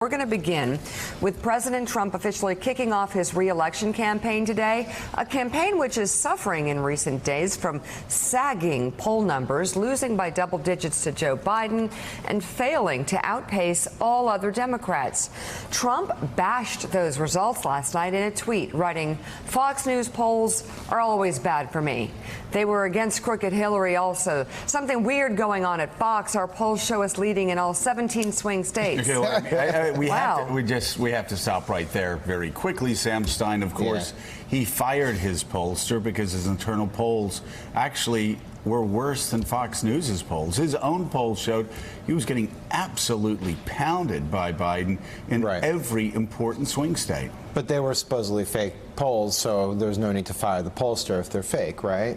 We're going to begin with President Trump officially kicking off his re-election campaign today, a campaign which is suffering in recent days from sagging poll numbers, losing by double digits to Joe Biden and failing to outpace all other Democrats. Trump bashed those results last night in a tweet, writing, "Fox News polls are always bad for me. They were against crooked Hillary also. Something weird going on at Fox. Our polls show us leading in all 17 swing states." Okay, well, Wow. we have to stop right there very quickly. Sam Stein, of course, he fired his pollster because his internal polls actually were worse than Fox News's polls. His own poll showed he was getting absolutely pounded by Biden in every important swing state. But they were supposedly fake polls, so there's no need to fire the pollster if they're fake, right?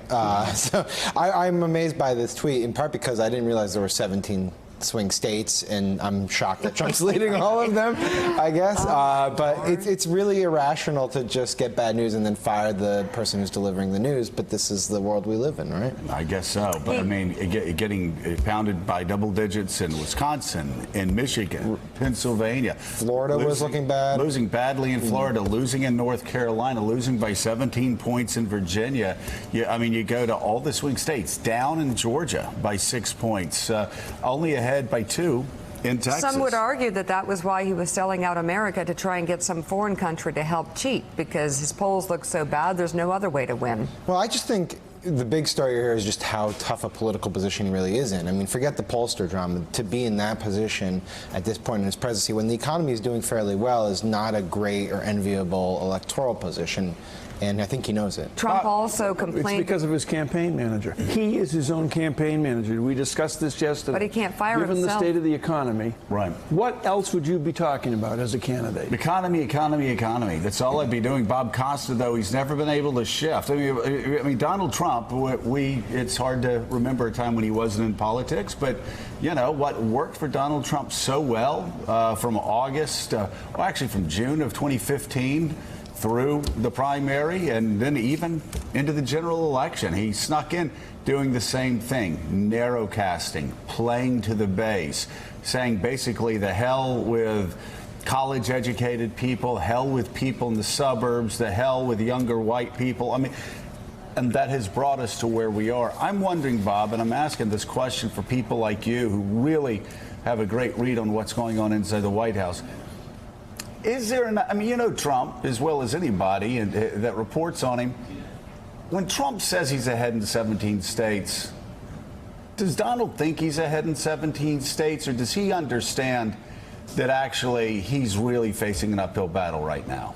So I'm amazed by this tweet, in part because I didn't realize there were 17 swing states, and I'm shocked that Trump's leading all of them, I guess. But it's really irrational to just get bad news and then fire the person who's delivering the news. But this is the world we live in, right? I guess so. But I mean, getting pounded by double digits in Wisconsin, in Michigan, Pennsylvania. Florida was looking bad. Losing badly in Florida, losing in North Carolina, losing by 17 points in Virginia. I mean, you go to all the swing states, down in Georgia by 6 points, only ahead by 2 in Texas. Some would argue that that was why he was selling out America, to try and get some foreign country to help cheat, because his polls look so bad, there's no other way to win. Well, I just think the big story here is just how tough a political position he really is in. I mean, forget the pollster drama. To be in that position at this point in his presidency, when the economy is doing fairly well, is not a great or enviable electoral position. And I think he knows it. Trump also complained. It's because of his campaign manager. He is his own campaign manager. We discussed this yesterday. But he can't fire Given himself. the state of the economy, right? What else would you be talking about as a candidate? Economy, economy, economy. That's all I'd be doing. Bob Costa, though, he's never been able to shift. I mean, Donald Trump. It's hard to remember a time when he wasn't in politics, but you know what worked for Donald Trump so well from August, well, actually from June of 2015. Through the primary and then even into the general election. He snuck in doing the same thing, narrowcasting, playing to the base, saying basically the hell with college-educated people, hell with people in the suburbs, the hell with younger white people. I mean, and that has brought us to where we are. I'm wondering, Bob, and I'm asking this question for people like you who really have a great read on what's going on inside the White House. Is there I mean, you know Trump as well as anybody that reports on him. When Trump says he's ahead in 17 states, does Donald think he's ahead in 17 states, or does he understand that actually he's really facing an uphill battle right now?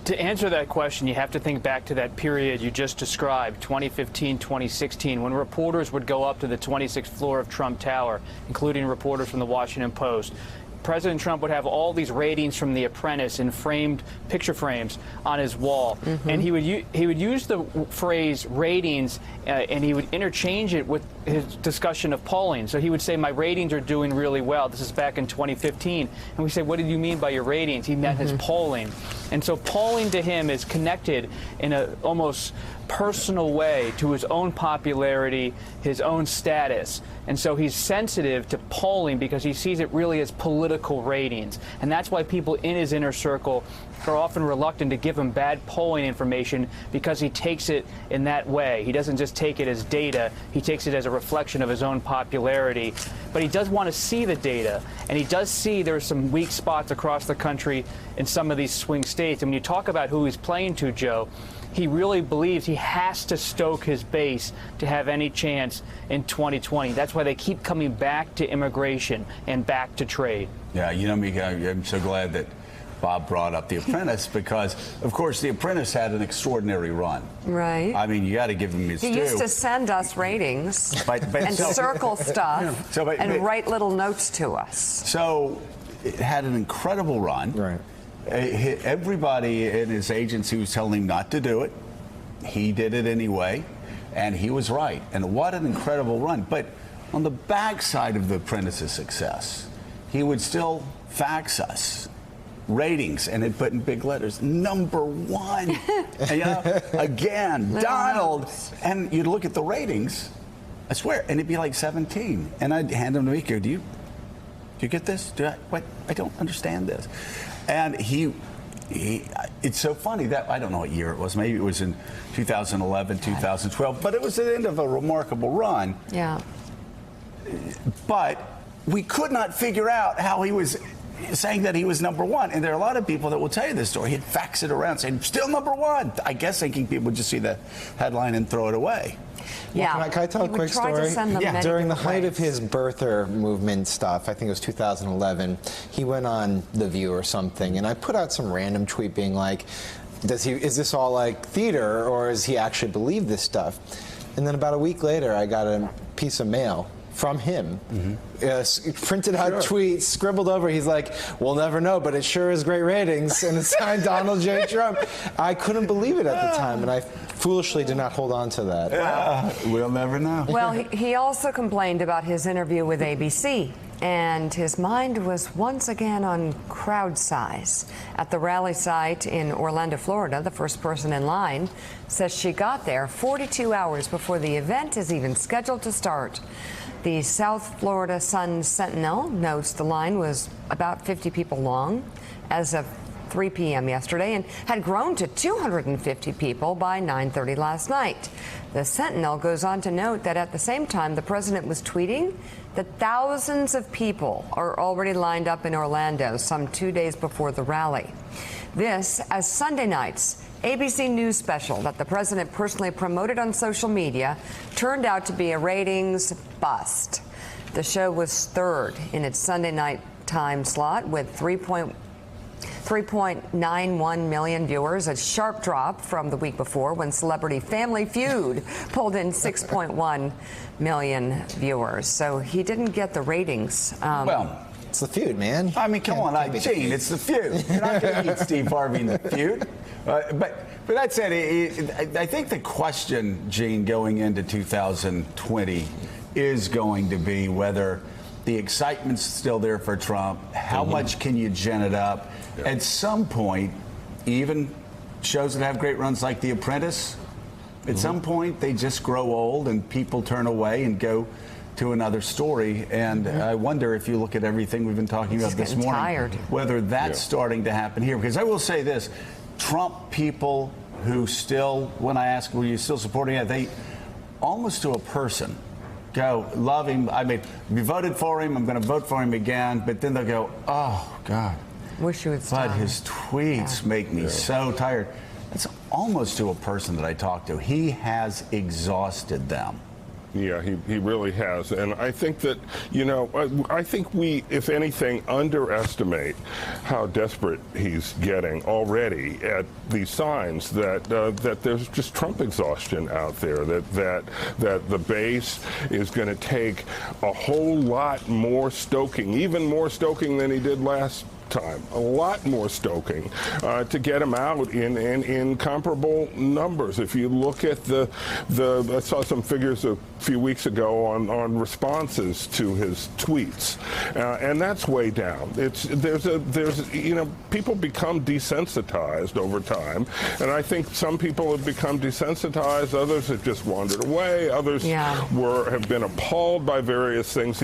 To answer that question, you have to think back to that period you just described, 2015, 2016, when reporters would go up to the 26th floor of Trump Tower, including reporters from the Washington Post. President Trump would have all these ratings from The Apprentice in framed picture frames on his wall, and he would use the phrase ratings, and he would interchange it with his discussion of polling. So he would say, "My ratings are doing really well." This is back in 2015, and we say, "What did you mean by your ratings?" He meant his polling, and so polling to him is connected in a almost personal way to his own popularity, his own status. And so he's sensitive to polling because he sees it really as political ratings. And that's why people in his inner circle are often reluctant to give him bad polling information, because he takes it in that way. He doesn't just take it as data, he takes it as a reflection of his own popularity. But he does want to see the data, and he does see there's some weak spots across the country in some of these swing states. And when you talk about who he's playing to, Joe, he really believes he has to stoke his base to have any chance in 2020. That's why they keep coming back to immigration and back to trade. Yeah, you know, Mika, I'm so glad that Bob brought up The Apprentice because, of course, The Apprentice had an extraordinary run. Right. I mean, you got to give him his due. He used to send us ratings and so, circle stuff and write little notes to us. So it had an incredible run. Right. Everybody in his agency was telling him not to do it. He did it anyway, and he was right. And what an incredible run. But on the backside of The Apprentice's success, he would still fax us ratings, and it put in big letters, #1. And, you know, again, Donald. And you'd look at the ratings, I swear, and it'd be like 17. And I'd hand them to Mika, do you get this? I don't understand this. And it's so funny that I don't know what year it was. Maybe it was in 2011, 2012, but it was the end of a remarkable run. Yeah. But we could not figure out how he was saying that he was number one. And there are a lot of people that will tell you this story. He'd fax it around saying, still number one. I guess thinking people would just see the headline and throw it away. Yeah. Can I tell a He would quick try to story? send them many During the different height of ways. his birther movement stuff, I think it was 2011, he went on The View or something, and I put out some random tweet being like, is this all like theater, or does he actually believe this stuff? And then about a week later, I got a piece of mail from him, printed out tweet, scribbled over. He's like, "We'll never know, but it sure is great ratings," and it's signed Donald J. Trump. I couldn't believe it at the time, and I foolishly did not hold on to that. We'll never know. Well, he also complained about his interview with ABC, and his mind was once again on crowd size. At the rally site in Orlando, Florida, the first person in line says she got there 42 hours before the event is even scheduled to start. The South Florida Sun-Sentinel notes the line was about 50 people long as of 3 p.m. yesterday and had grown to 250 people by 9:30 last night. The Sentinel goes on to note that at the same time the president was tweeting that thousands of people are already lined up in Orlando some 2 days before the rally. This as Sunday night's ABC News special that the president personally promoted on social media turned out to be a ratings bust. The show was third in its Sunday night time slot with 3.91 million viewers, a sharp drop from the week before when Celebrity Family Feud pulled in 6.1 million viewers. So he didn't get the ratings. Well, It's the feud, man. I mean, come on, Gene, it's the feud. You're not going to beat Steve Harvey in the feud. But that said, I think the question, Gene, going into 2020 is going to be whether the excitement's still there for Trump. How much can you gen it up? Yeah. At some point, even shows that have great runs like The Apprentice, at some point they just grow old and people turn away and go to another story. And I wonder if you look at everything we've been talking about this morning, whether that's starting to happen here. Because I will say this, Trump people who still, when I ask, were you still supporting it, they almost to a person go, love him. I mean, we voted for him, I'm going to vote for him again. But then they'll go, oh, God. Wish you would stop. But his tweets make me so tired. It's almost to a person that I talk to. He has exhausted them. Yeah, he really has. And I think that, you know, I think we, if anything, underestimate how desperate he's getting already at these signs that that there's just Trump exhaustion out there, that the base is going to take a whole lot more stoking, even more stoking than he did last time, a lot more stoking to get him out in comparable numbers. If you look at I saw some figures a few weeks ago on responses to his tweets, and that's way down. There's you know, people become desensitized over time, and I think some people have become desensitized, others have just wandered away, others have been appalled by various things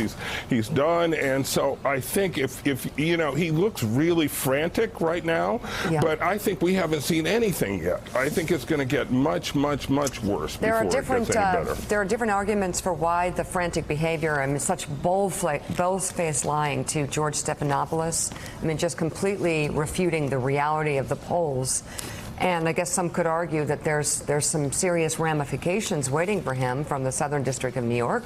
he's done, and so I think if you know, he looks really frantic right now, but I think we haven't seen anything yet. I think it's going to get much, much, much worse before it gets any better. There are different arguments for why the frantic behavior and such bold-faced lying to George Stephanopoulos. I mean, just completely refuting the reality of the polls. And I guess some could argue that there's some serious ramifications waiting for him from the Southern District of New York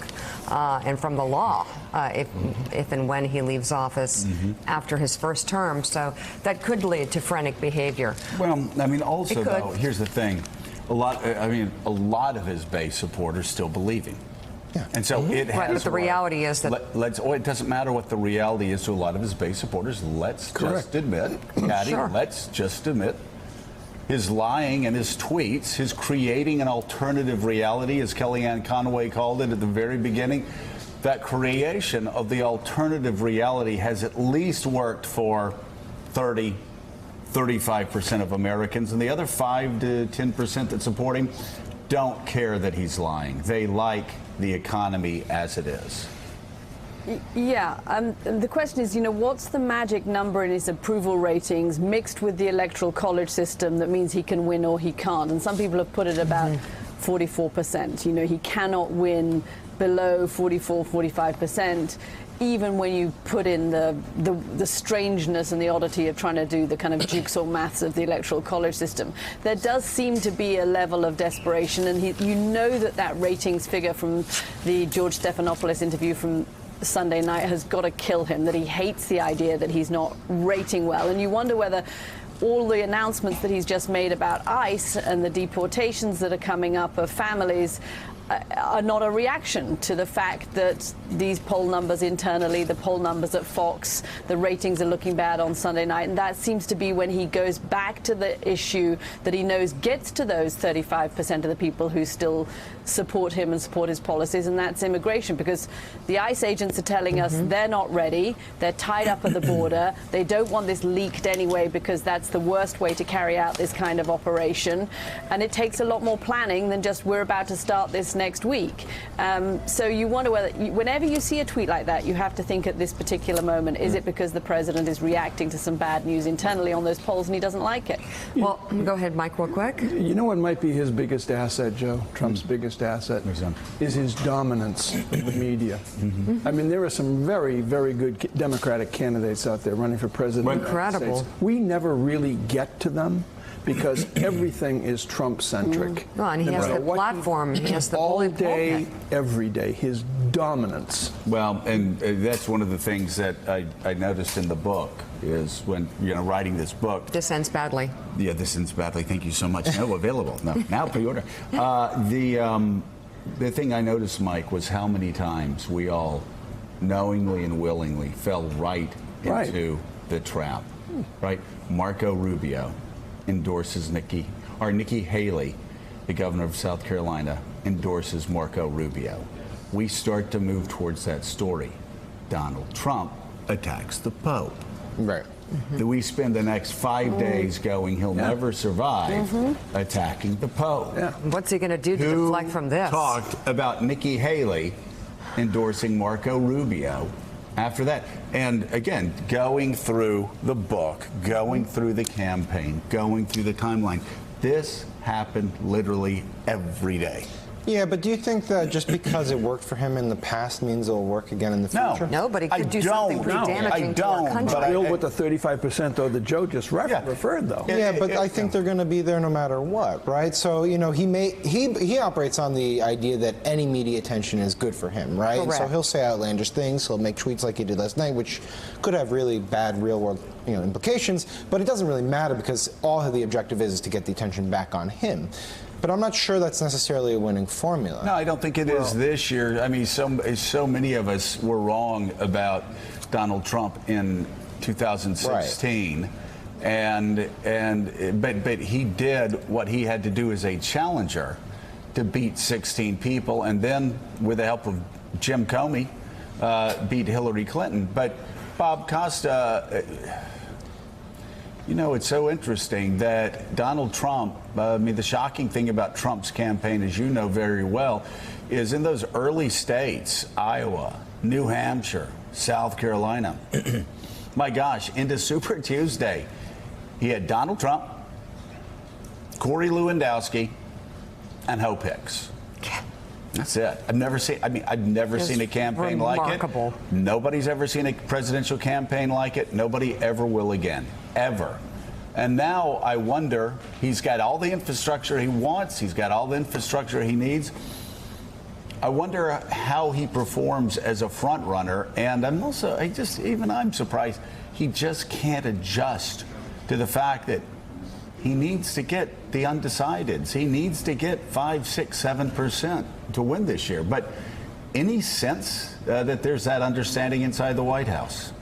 and from the law if and when he leaves office after his first term. So that could lead to frantic behavior. Well, I mean, also, though, here's the thing. A lot of his base supporters still believe him. Yeah. And so it has. But the reality is that it doesn't matter what the reality is to a lot of his base supporters. Let's just admit, Patty, let's just admit, his lying and his tweets, his creating an alternative reality, as Kellyanne Conway called it at the very beginning, that creation of the alternative reality has at least worked for 35% of Americans, and the other 5 to 10% that support him don't care that he's lying. They like the economy as it is. Yeah, the question is, what's the magic number in his approval ratings mixed with the electoral college system that means he can win or he can't? And some people have put it about 44%. He cannot win below 44, 45%. Even when you put in the strangeness and the oddity of trying to do the kind of jigsaw maths of the electoral college system, there does seem to be a level of desperation, and that ratings figure from the George Stephanopoulos interview from Sunday night has got to kill him, that he hates the idea that he's not rating well, and you wonder whether all the announcements that he's just made about ICE and the deportations that are coming up of families are not a reaction to the fact that these poll numbers internally, the poll numbers at Fox, the ratings are looking bad on Sunday night. And that seems to be when he goes back to the issue that he knows gets to those 35% of the people who still support him and support his policies, and that's immigration. Because the ICE agents are telling us they're not ready, they're tied up at the border, they don't want this leaked anyway because that's the worst way to carry out this kind of operation. And it takes a lot more planning than just we're about to start this next week. So you wonder whether, whenever you see a tweet like that, you have to think at this particular moment, is it because the president is reacting to some bad news internally on those polls and he doesn't like it? Well, go ahead, Mike, real quick. You know what might be his biggest asset, Joe? Trump's biggest asset is his dominance of the media. I mean, there are some very, very good Democratic candidates out there running for president. Incredible. We never really get to them because everything is Trump-centric. Well, and he has the platform. He has the all bully day, pulpit. every day. His dominance. Well, and that's one of the things that I noticed in the book is when, writing this book. This ends badly. Yeah, this ends badly. Thank you so much. No, available. No, now pre-order. The thing I noticed, Mike, was how many times we all knowingly and willingly fell right into the trap. Right? Marco Rubio endorses Nikki Haley, the governor of South Carolina, endorses Marco Rubio. We start to move towards that story. Donald Trump attacks the Pope. Right. We spend the next 5 days going, he'll never survive, attacking the Pope. Yeah. What's he going to do to deflect from this? Talked about Nikki Haley endorsing Marco Rubio after that. And again, going through the book, going through the campaign, going through the timeline. This happened literally every day. Yeah, but do you think that just because it worked for him in the past means it'll work again in the future? No, but he could do something pretty damaging to our country. But Bill with the 35% though that Joe just referred though. Yeah, but I think they're going to be there no matter what, right? So he operates on the idea that any media attention is good for him, right? And so he'll say outlandish things. He'll make tweets like he did last night, which could have really bad real world implications. But it doesn't really matter because all the objective is to get the attention back on him. But I'm not sure that's necessarily a winning formula. No, I don't think it is this year. I mean, so many of us were wrong about Donald Trump in 2016, but he did what he had to do as a challenger to beat 16 people, and then with the help of Jim Comey, beat Hillary Clinton. But Bob Costa. It's so interesting that Donald Trump, the shocking thing about Trump's campaign, as you know very well, is in those early states, Iowa, New Hampshire, South Carolina. My gosh, into Super Tuesday, he had Donald Trump, Corey Lewandowski, and Hope Hicks. That's it. I've never seen a campaign like it. Nobody's ever seen a presidential campaign like it. Nobody ever will again. Ever. And now I wonder, he's got all the infrastructure he wants. He's got all the infrastructure he needs. I wonder how he performs as a front runner. And I'm surprised he just can't adjust to the fact that he needs to get the undecideds. He needs to get 5, 6, 7% to win this year. But any sense that there's that understanding inside the White House?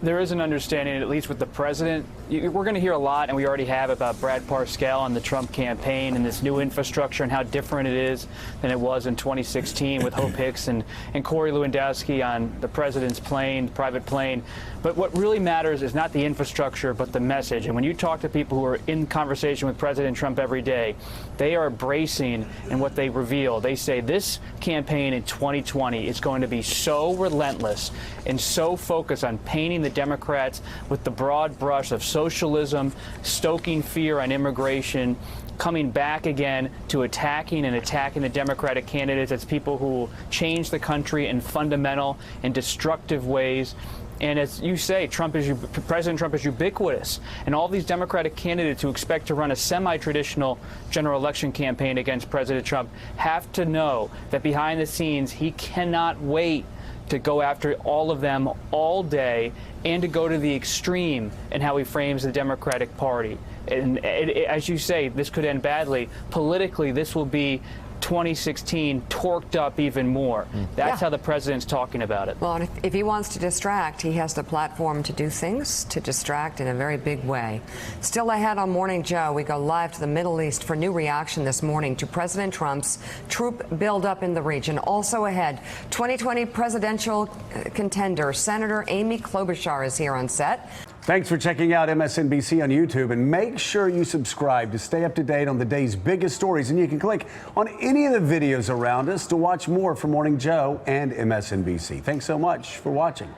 there is an understanding, at least with the president. We're going to hear a lot, and we already have, about Brad Parscale and the Trump campaign and this new infrastructure and how different it is than it was in 2016 with Hope Hicks and Corey Lewandowski on the president's plane, private plane. But what really matters is not the infrastructure, but the message. And when you talk to people who are in conversation with President Trump every day, they are bracing in what they reveal. They say this campaign in 2020 is going to be so relentless and so focused on painting the Democrats with the broad brush of socialism, stoking fear on immigration, coming back again to attacking the Democratic candidates as people who will change the country in fundamental and destructive ways. And as you say, President Trump is ubiquitous. And all these Democratic candidates who expect to run a semi-traditional general election campaign against President Trump have to know that behind the scenes, he cannot wait to go after all of them all day and to go to the extreme in how he frames the Democratic Party. And as you say, this could end badly. Politically, this will be 2016 torqued up even more. That's how the president's talking about it. Well, and if he wants to distract, he has the platform to do things, to distract in a very big way. Still ahead on Morning Joe, we go live to the Middle East for new reaction this morning to President Trump's troop buildup in the region. Also ahead, 2020 presidential contender Senator Amy Klobuchar is here on set. Thanks for checking out MSNBC on YouTube, and make sure you subscribe to stay up to date on the day's biggest stories. And you can click on any of the videos around us to watch more from Morning Joe and MSNBC. Thanks so much for watching.